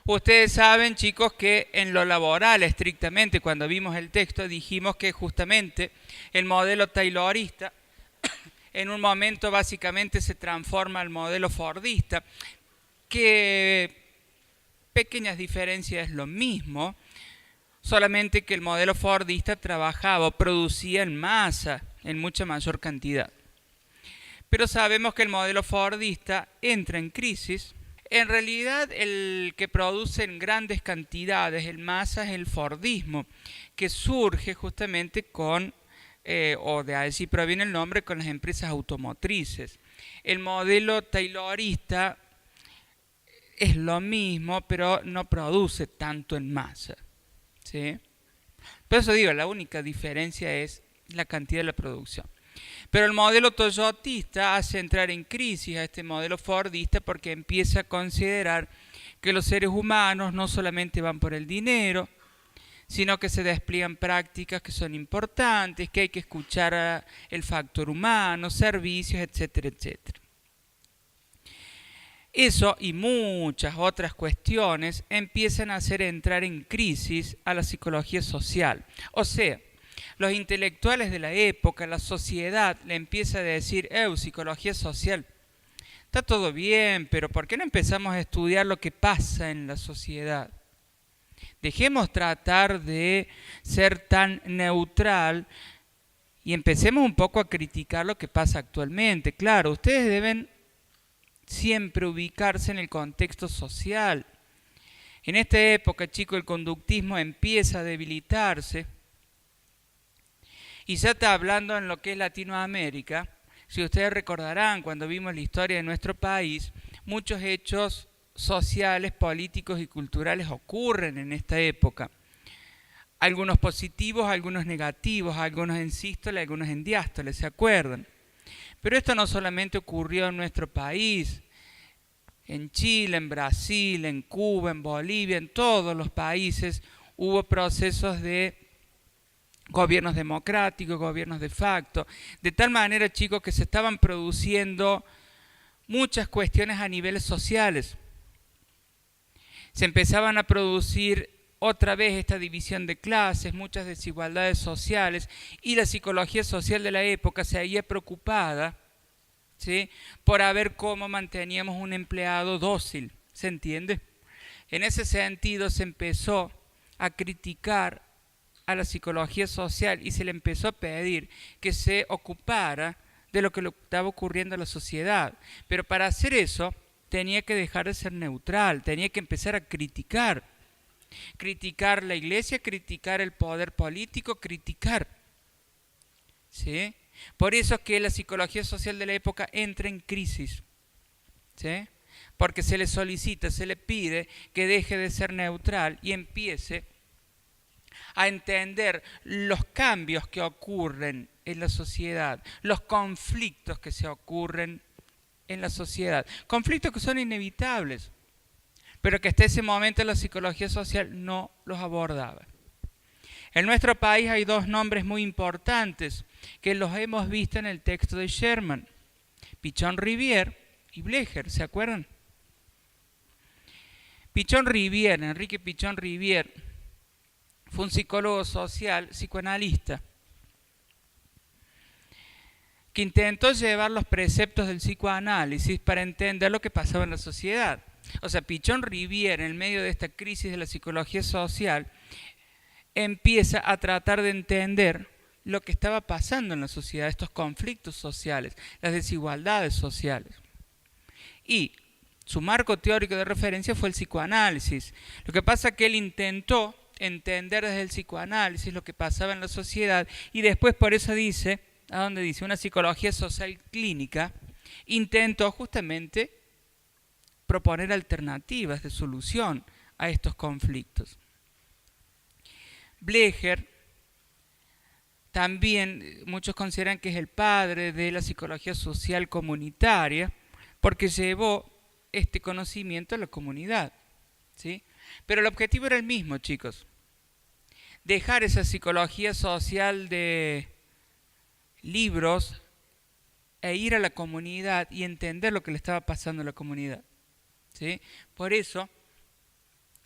Ustedes saben, chicos, que en lo laboral, estrictamente, cuando vimos el texto, dijimos que justamente el modelo taylorista en un momento básicamente se transforma al modelo fordista, que pequeñas diferencias es lo mismo, solamente que el modelo fordista trabajaba o producía en masa, en mucha mayor cantidad. Pero sabemos que el modelo fordista entra en crisis. En realidad el que produce en grandes cantidades, en masa, es el fordismo, que surge justamente con, o de allí proviene el nombre, con las empresas automotrices. El modelo taylorista es lo mismo, pero no produce tanto en masa. ¿Sí? Por eso digo, la única diferencia es la cantidad de la producción. Pero el modelo toyotista hace entrar en crisis a este modelo fordista porque empieza a considerar que los seres humanos no solamente van por el dinero, sino que se despliegan prácticas que son importantes, que hay que escuchar el factor humano, servicios, etcétera, etcétera. Eso y muchas otras cuestiones empiezan a hacer entrar en crisis a la psicología social. O sea, los intelectuales de la época, la sociedad, le empieza a decir, psicología social, está todo bien, pero ¿por qué no empezamos a estudiar lo que pasa en la sociedad? Dejemos tratar de ser tan neutral y empecemos un poco a criticar lo que pasa actualmente. Claro, ustedes deben siempre ubicarse en el contexto social. En esta época, chicos, el conductismo empieza a debilitarse y ya está hablando en lo que es Latinoamérica. Si ustedes recordarán, cuando vimos la historia de nuestro país, muchos hechos sociales, políticos y culturales ocurren en esta época. Algunos positivos, algunos negativos, algunos en sístole, algunos en diástole, ¿se acuerdan? Pero esto no solamente ocurrió en nuestro país, en Chile, en Brasil, en Cuba, en Bolivia, en todos los países hubo procesos de gobiernos democráticos, gobiernos de facto, de tal manera, chicos, que se estaban produciendo muchas cuestiones a niveles sociales. Se empezaban a producir otra vez esta división de clases, muchas desigualdades sociales, y la psicología social de la época se había preocupada, ¿sí?, por ver cómo manteníamos un empleado dócil, ¿se entiende? En ese sentido se empezó a criticar a la psicología social y se le empezó a pedir que se ocupara de lo que le estaba ocurriendo a la sociedad. Pero para hacer eso tenía que dejar de ser neutral, tenía que empezar a criticar. Criticar la iglesia, criticar el poder político, criticar. ¿Sí? Por eso es que la psicología social de la época entra en crisis. ¿Sí? Porque se le solicita, se le pide que deje de ser neutral y empiece a entender los cambios que ocurren en la sociedad, los conflictos que se ocurren en la sociedad. Conflictos que son inevitables, pero que hasta ese momento la psicología social no los abordaba. En nuestro país hay dos nombres muy importantes que los hemos visto en el texto de Sherman: Pichon Rivière y Blecher, ¿se acuerdan? Pichon Rivière, Enrique Pichon Rivière, fue un psicólogo social, psicoanalista, que intentó llevar los preceptos del psicoanálisis para entender lo que pasaba en la sociedad. O sea, Pichon Rivière, en medio de esta crisis de la psicología social, empieza a tratar de entender lo que estaba pasando en la sociedad, estos conflictos sociales, las desigualdades sociales. Y su marco teórico de referencia fue el psicoanálisis. Lo que pasa es que él intentó entender desde el psicoanálisis lo que pasaba en la sociedad y después por eso dice, ¿a dónde dice? Una psicología social clínica, intentó justamente proponer alternativas de solución a estos conflictos. Blecher también muchos consideran que es el padre de la psicología social comunitaria porque llevó este conocimiento a la comunidad, ¿sí? Pero el objetivo era el mismo, chicos: dejar esa psicología social de libros e ir a la comunidad y entender lo que le estaba pasando a la comunidad, ¿sí? Por eso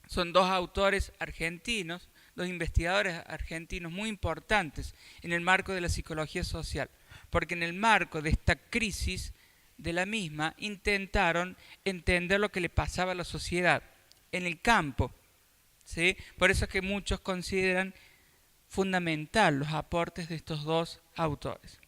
Son dos autores argentinos, dos investigadores argentinos muy importantes en el marco de la psicología social, porque en el marco de esta crisis de la misma intentaron entender lo que le pasaba a la sociedad en el campo, ¿sí? Por eso es que muchos consideran fundamental los aportes de estos dos autores.